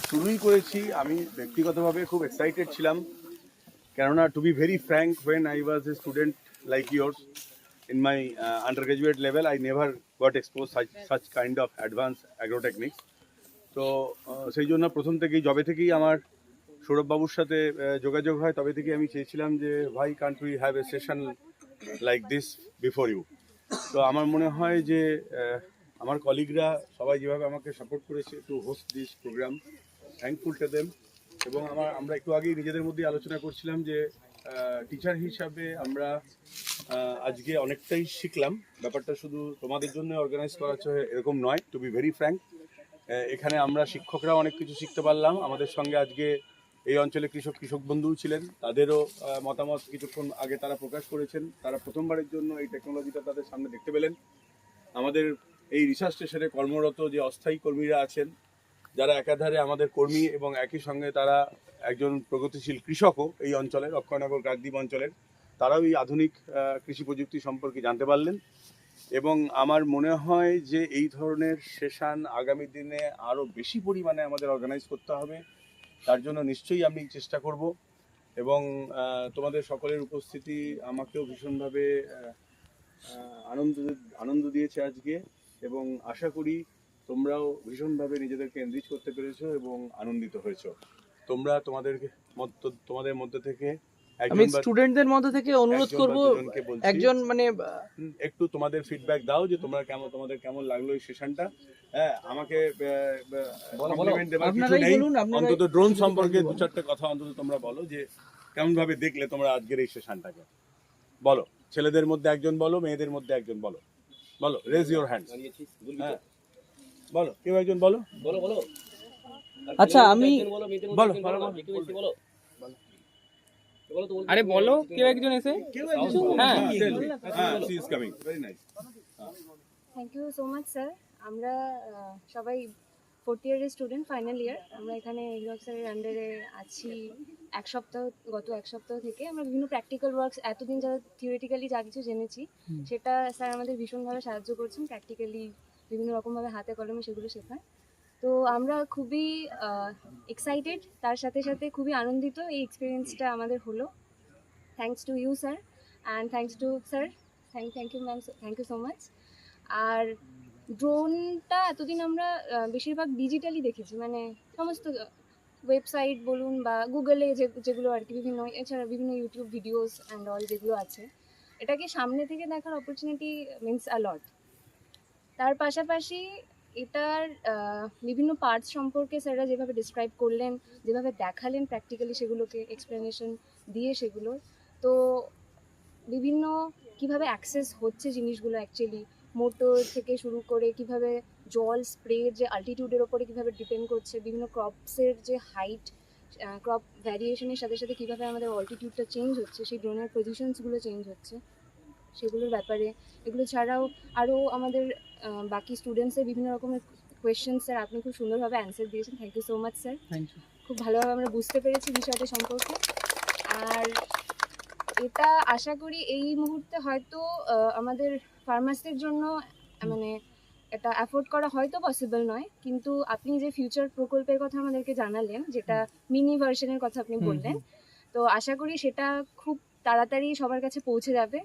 শুরুই করেছি, আমি ব্যক্তিগতভাবে খুব এক্সাইটেড ছিলাম, কেননা to be very frank, when I was a student like yours in my undergraduate level, I never got exposed such kind of advanced agrotechnics. তো সেই জন্য প্রথম থেকেই, যবে থেকেই আমার সৌরভবাবুর সাথে যোগাযোগ হয়, তবে থেকেই আমি চেয়েছিলাম যে why can't we have a session like this before you. তো আমার মনে হয় যে আমার কলিগরা সবাই যেভাবে আমাকে সাপোর্ট করেছে to host this program, thankful to them. এবং আমরা একটু আগেই নিজেদের মধ্যে আলোচনা করছিলাম যে টিচার হিসাবে আমরা আজকে অনেকটাই শিখলাম। ব্যাপারটা শুধু তোমাদের জন্য অর্গানাইজ করা হচ্ছে এরকম নয়, টু বি ভেরি ফ্র্যাঙ্ক। এখানে আমরা শিক্ষকরা অনেক কিছু শিখতে পারলাম। আমাদের সঙ্গে আজকে এই অঞ্চলে কৃষক বন্ধুও ছিলেন, তাদেরও মতামত কিছুক্ষণ আগে তারা প্রকাশ করেছেন। তারা প্রথমবারের জন্য এই টেকনোলজিটা তাদের সামনে দেখতে পেলেন। আমাদের এই রিসার্চ স্টেশনে কর্মরত যে অস্থায়ী কর্মীরা আছেন, যারা একাধারে আমাদের কর্মী এবং একই সঙ্গে তারা একজন প্রগতিশীল কৃষকও এই অঞ্চলের, অক্ষয়নগর কাকদ্বীপ অঞ্চলের, তারাও এই আধুনিক কৃষি প্রযুক্তি সম্পর্কে জানতে পারলেন। এবং আমার মনে হয় যে এই ধরনের সেশন আগামী দিনে আরও বেশি পরিমাণে আমাদের অর্গানাইজ করতে হবে। তার জন্য নিশ্চয়ই আমি চেষ্টা করব। এবং তোমাদের সকলের উপস্থিতি আমাকেও ভীষণভাবে আনন্দ দিয়েছে আজকে, এবং আশা করি তোমরাও ভীষণভাবে নিজেদেরকে এনরিচ করতে পেরেছো এবং আনন্দিত হয়েছো। তোমরা তোমাদের মধ্যে থেকে আমি স্টুডেন্টদের মধ্যে থেকে অনুরোধ করব, একজন মানে একটু তোমাদের ফিডব্যাক দাও যে তোমাদের কেমন লাগলো এই সেশনটা। হ্যাঁ, আমাকে কমপ্লিমেন্ট দেবার কিছু নেই, অন্তত ড্রোন সম্পর্কে দু চারটে কথা অন্তত তোমরা বলো যে কেমন ভাবে দেখলে তোমরা আজকের এই সেশনটাকে। বলো, ছেলেদের মধ্যে একজন বলো, মেয়েদের মধ্যে একজন বলো। বলো, রেজ ইউর হ্যান্ড। হ্যাঁ, বলো, কেউ একজন বলো। আচ্ছা, আমি বলো। আরে বলো, কেউ একজন এসে। হ্যাঁ, she is coming, very nice. Thank you so much sir. আমরা সবাই 4th ইয়ারের স্টুডেন্ট, ফাইনাল ইয়ার। আমরা এখানে হিরক স্যারের আন্ডারে আছি গত এক সপ্তাহ থেকে। আমরা বিভিন্ন প্র্যাকটিক্যাল ওয়ার্কস, এতদিন যারা থিওরিটিক্যালি যা কিছু জেনেছি সেটা স্যার আমাদের ভীষণভাবে সাহায্য করছেন, প্র্যাকটিক্যালি বিভিন্ন রকমভাবে হাতে কলমে সেগুলো শেখায়। তো আমরা খুবই এক্সাইটেড, তার সাথে সাথে খুবই আনন্দিত এই এক্সপিরিয়েন্সটা আমাদের হলো। Thanks to you sir, and thanks to sir. Thank you ma'am, thank you so much. আর ড্রোনটা এতদিন আমরা বেশিরভাগ ডিজিটালি দেখেছি, মানে সমস্ত ওয়েবসাইট বলুন বা গুগলে যেগুলো আর কি, বিভিন্ন, এছাড়া বিভিন্ন ইউটিউব ভিডিওস অ্যান্ড অল যেগুলো আছে, এটাকে সামনে থেকে দেখার অপরচুনিটি মিনস আ লট। তার পাশাপাশি এটার বিভিন্ন পার্টস সম্পর্কে স্যাররা যেভাবে ডিসক্রাইব করলেন, যেভাবে দেখালেন প্র্যাকটিক্যালি সেগুলোকে এক্সপ্লেনেশন দিয়ে সেগুলো, তো বিভিন্ন কিভাবে অ্যাক্সেস হচ্ছে জিনিসগুলো অ্যাকচুয়ালি, মোটর থেকে শুরু করে কিভাবে জল স্প্রে যে আল্টিটিউডের ওপরে কীভাবে ডিপেন্ড করছে, বিভিন্ন ক্রপসের যে হাইট, ক্রপ ভ্যারিয়েশনের সাথে সাথে কীভাবে আমাদের অল্টিটিউডটা চেঞ্জ হচ্ছে, সেই ড্রোনের পজিশনসগুলো চেঞ্জ হচ্ছে সেগুলোর ব্যাপারে। এগুলো ছাড়াও আরও আমাদের বাকি স্টুডেন্টসের বিভিন্ন রকমের কোয়েশ্চেন স্যার আপনি খুব সুন্দরভাবে অ্যান্সার দিয়েছেন। Thank you so much sir. খুব ভালোভাবে আমরা বুঝতে পেরেছি বিষয়টা সম্পর্কে। আর এটা আশা করি এই মুহূর্তে হয়তো আমাদের ফার্মাসির জন্য মানে এটা অ্যাফোর্ড করা হয়তো পসিবল নয়, কিন্তু আপনি যে ফিউচার প্রকল্পের কথা আমাদেরকে জানালেন, যেটা মিনি ভার্সনের কথা আপনি বললেন, তো আশা করি সেটা খুব তাড়াতাড়ি সবার কাছে পৌঁছে যাবে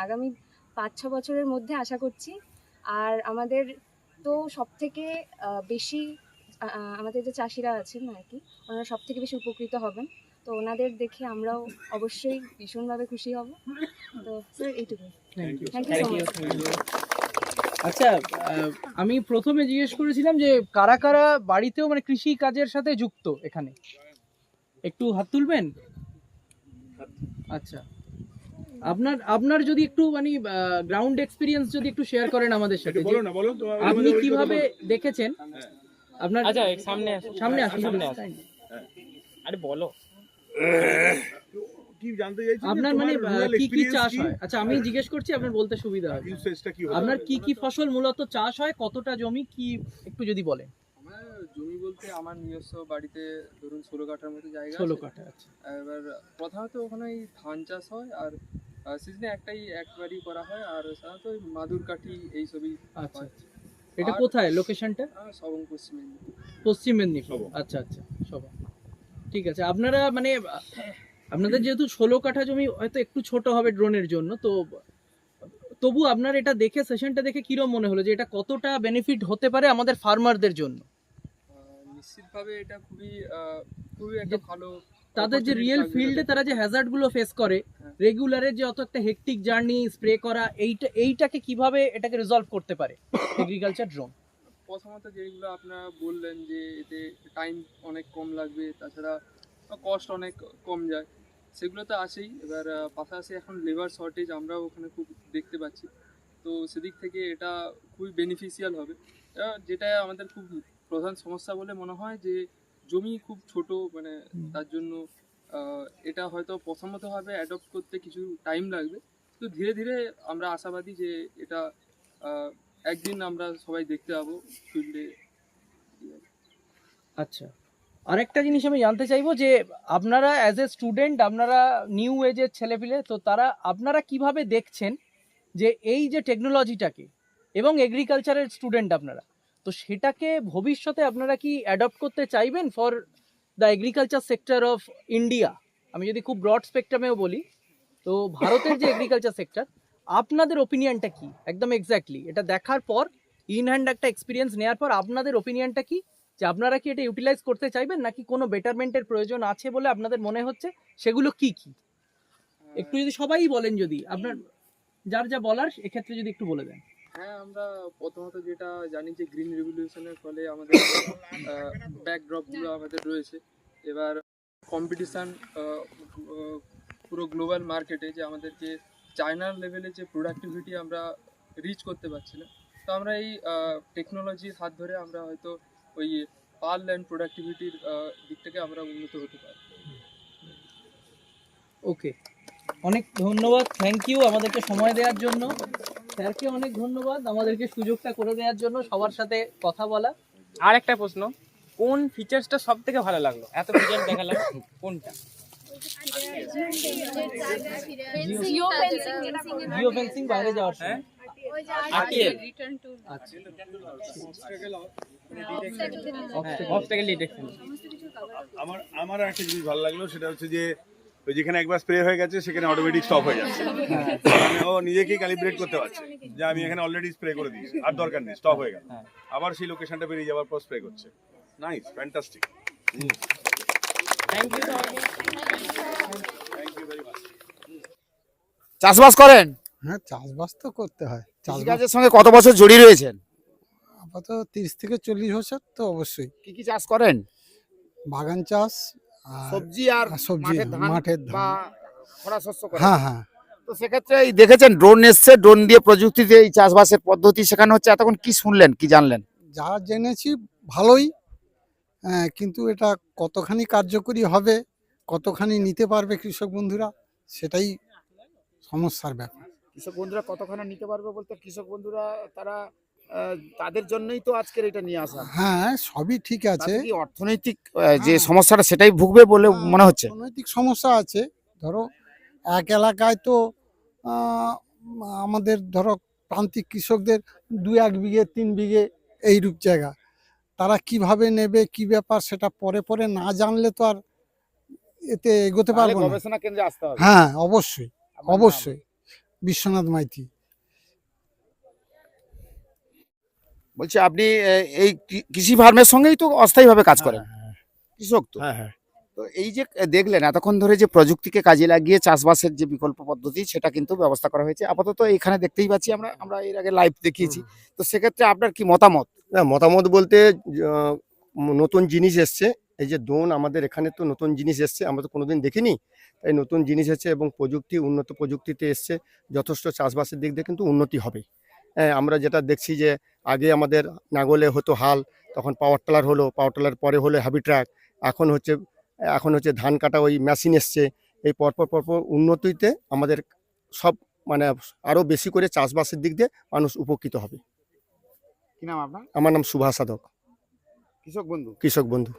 আগামী 5-6 বছরের মধ্যে আশা করছি। আর আমাদের তো সব থেকে বেশি আমাদের যে চাষিরা আছেন আর কি, ওনারা সব থেকে বেশি উপকৃত হবেন। তো ওনাদের দেখে আমরাও অবশ্যই ভীষণভাবে খুশি হব। তো স্যার এইটুকু। Thank you so much. আচ্ছা, আমি প্রথমে জিজ্ঞেস করেছিলাম যে কারা কারা বাড়িতেও মানে কৃষি কাজের সাথে যুক্ত এখানে, একটু হাত তুলবেন। আচ্ছা, আপনার যদি একটু মানে গ্রাউন্ড এক্সপিরিয়েন্স যদি একটু শেয়ার করেন আমাদের সাথে, আপনি কিভাবে দেখেছেন আপনার। আচ্ছা, সামনে আসুন। আরে বলো, কি জানতে চাইছেন আপনার মানে কি কি চাষ হয়? আচ্ছা, আমি জিজ্ঞেস করছি, আপনার বলতে সুবিধা হবে। আপনার কি কি ফসল মূলত চাষ হয়, কতটা জমি, কি একটু যদি বলেন। আমার জমি বলতে আমার নিজস্ব বাড়িতে ধরুন 16 কাঠার মতো জায়গা। 16 কাঠা, আচ্ছা। এবার প্রধানত ওখানে ধান চাষ হয়, আর সিজনে একবারই করা হয়, আর সাধারণত মাদুর কাঠি এইসবই। আচ্ছা, এটা আর- কোথায় লোকেশনটা? সবং পশ্চিম মেদিনীপুর। পশ্চিম মেদিনীপুর। আচ্ছা আচ্ছা, সবাই ঠিক আছে। আপনারা মানে আপনাদের যেহেতু 16 কাঠা জমি হয়তো একটু ছোট হবে ড্রোনের জন্য, তো তবু আপনার এটা দেখে সেশনটা দেখে কিরম মনে হলো যে এটা কতটা বেনিফিট হতে পারে আমাদের ফার্মারদের জন্য? নিশ্চিতভাবে এটা খুবই একটা ভালো তাদের যে opportunity রিয়েল থাকবে ফিল্ডে তাদের। তারা যে হ্যাজার্ড গুলো ফেস করে, হ্যাঁ। রেগুলারের যে অত একটা হেক্টিক জার্নি স্প্রে করা, এইটাকে কিভাবে এটাকে রিজলভ করতে পারে এগ্রিকালচার ড্রোন? প্রথমত যেগুলো আপনারা বললেন যে এতে টাইম অনেক কম লাগবে, তাছাড়া কস্ট অনেক কম যায়, সেগুলো তো আছেই। এবার পাশাপাশি এখন লেবার শর্টেজ আমরাও ওখানে খুব দেখতে পাচ্ছি, তো সেদিক থেকে এটা খুবই বেনিফিশিয়াল হবে। যেটা আমাদের খুব প্রধান সমস্যা বলে মনে হয় যে জমি খুব ছোট, মানে তার জন্য এটা হয়তো প্রথমতভাবে অ্যাডপ্ট করতে কিছু টাইম লাগবে, তো ধীরে ধীরে আমরা আশাবাদী যে এটা একদিন আমরা সবাই দেখতে পাবো ফিল্ডে। আচ্ছা, আরেকটা জিনিস আমি জানতে চাইবো যে আপনারা অ্যাজ এ স্টুডেন্ট, আপনারা নিউ এজের ছেলেপিলে, তো আপনারা কিভাবে দেখছেন যে এই যে টেকনোলজিটাকে, এবং এগ্রিকালচারের স্টুডেন্ট আপনারা, তো সেটাকে ভবিষ্যতে আপনারা কি অ্যাডপ্ট করতে চাইবেন for the agriculture sector of India? আমি যদি খুব ব্রড স্পেকট্রামেও বলি, তো ভারতের যে এগ্রিকালচার সেক্টর, আপনাদের ওপিনিয়নটা কি একদম এক্স্যাক্টলি এটা দেখার পর, ইন হ্যান্ড একটা এক্সপিরিয়েন্স নেওয়ার পর আপনাদের ওপিনিয়নটা কি, যে আপনারা কি এটা ইউটিলাইজ করতে চাইবেন নাকি কোনো বেটারমেন্টের প্রয়োজন আছে বলে আপনাদের মনে হচ্ছে? সেগুলো কি কি একটু যদি সবাই বলেন, যদি আপনার যার যা বলার এক্ষেত্রে যদি একটু বলে দেন। হ্যাঁ, আমরা প্রথমত যেটা জানি যে গ্রিন রেভলিউশনের ফলে আমাদের ব্যাকড্রপগুলো আমাদের রয়েছে। এবার কম্পিটিশান পুরো গ্লোবাল মার্কেটে, যে আমাদেরকে চায়নার লেভেলে যে প্রোডাক্টিভিটি আমরা রিচ করতে পারছি না, তো আমরা এই টেকনোলজির হাত ধরে আমরা হয়তো ওই পার ল্যান্ড প্রোডাক্টিভিটির দিক থেকে আমরা উন্নত হতে পারি। ওকে, অনেক ধন্যবাদ, থ্যাংক ইউ আমাদেরকে সময় দেওয়ার জন্য। স্যারকে অনেক ধন্যবাদ আমাদেরকে সুযোগটা করে দেওয়ার জন্য সবার সাথে কথা বলা। আর একটা প্রশ্ন, কোন ফিচার্সটা সব থেকে ভালো লাগলো? এত ফিচার দেখালাম, কোনটা? জিও ফেন্সিং বাইরে যাওয়ার সময়। RTL আচ্ছা, অবস্টাকেল ডিটেকশন। আমার একটা জিনিস ভালো লাগলো, সেটা হচ্ছে যে ওই যেখানে একবার স্প্রে হয়ে গেছে সেখানে অটোমেটিক স্টপ হয়ে যাচ্ছে, মানে ও নিজেকেই ক্যালিব্রেট করতে পারছে যে আমি এখানে অলরেডি স্প্রে করে দিয়েছি, আর দরকার নেই, স্টপ হয়ে গেল, আবার সেই লোকেশনটা বেরিয়ে যাওয়ার পর স্প্রে করছে। Nice, fantastic. Thank you. Thank you very much. চাষবাস করেন? হ্যাঁ, চাষবাস তো করতে হয়। চাষবাস কৃষিকাজের সঙ্গে কত বছর জড়িয়ে রয়েছেন? আপাতত 30 থেকে 40 বছর তো অবশ্যই। কি কি চাষ করেন? বাগান চাষ আর সবজি আর সবজি, মাঠের ধান। বা খরা শস্য করেন? হ্যাঁ হ্যাঁ, তো সেক্ষেত্রে এই দেখেছেন ড্রোন এসছে, ড্রোন দিয়ে প্রযুক্তিতে এই চাষবাসের পদ্ধতি শেখানো হচ্ছে, এতক্ষণ কি শুনলেন, কি জানলেন? যা জেনেছি ভালোই, কিন্তু এটা কতখানি কার্যকরী হবে, কতখানি নিতে পারবে কৃষক বন্ধুরা, সেটাই সমস্যার ব্যাপার। কৃষক বন্ধুরা কতখানি নিতে পারবে বলতে, কৃষক বন্ধুরা তারা তাদের জন্যই তো আজকের এটা নিয়ে আসা। হ্যাঁ, সবই ঠিক আছে। তাতে কি অর্থনৈতিক যে সমস্যাটা সেটাই ভুগবে বলে মনে হচ্ছে? অর্থনৈতিক সমস্যা আছে। ধরো এক এলাকায় তো আমাদের ধরো প্রান্তিক কৃষকদের 2-1 বিঘে 3 বিঘে এইরূপ জায়গা, তারা কিভাবে নেবে কি ব্যাপার সেটা পরে পরে না জানলে তো আর এতে এগোতে তাহলে পারবো না। গবেষণা কেন্দ্রে আসতে হবে। হ্যাঁ, অবশ্যই আপনার নাম? অবশ্যই। বিশ্বনাথ মাইতি। বলছি আপনি এই কৃষি ফার্মের সঙ্গেই তো অস্থায়ীভাবে কাজ করেন, কৃষক তো। হ্যাঁ হ্যাঁ, তো এই যে দেখলেন এতক্ষণ ধরে যে প্রযুক্তিকে কাজে লাগিয়ে চাষবাসের যে বিকল্প পদ্ধতি, সেটা কিন্তু ব্যবস্থা করা হয়েছে। আপাতত এখানে দেখতেই পাচ্ছি, আমরা এর আগে লাইভ দেখিয়েছি। তো সেক্ষেত্রে আপনার কি মতামত? না, মতামত বলতে নতুন জিনিস এসছে, এই যে ড্রোন আমাদের এখানে তো নতুন জিনিস এসছে, আমরা তো কোনোদিন দেখিনি, তাই নতুন জিনিস এসছে এবং প্রযুক্তি উন্নত প্রযুক্তিতে এসছে, যথেষ্ট চাষবাসের দিক দিয়ে কিন্তু উন্নতি হবে। আমরা যেটা দেখছি যে আগে আমাদের নাঙলে হতো হাল, তখন পাওয়ার টিলার হলো, পাওয়ার টিলার পরে হলো হেভি ট্রাক, এখন হচ্ছে ধান কাটা ওই মেশিন এসছে। এই পরপর উন্নতিতে আমাদের সব মানে আরও বেশি করে চাষবাসের দিক দিয়ে মানুষ উপকৃত হবে। কি নাম আপনার? আমার নাম সুভাষ সাধক, কৃষক বন্ধু। কৃষক বন্ধু।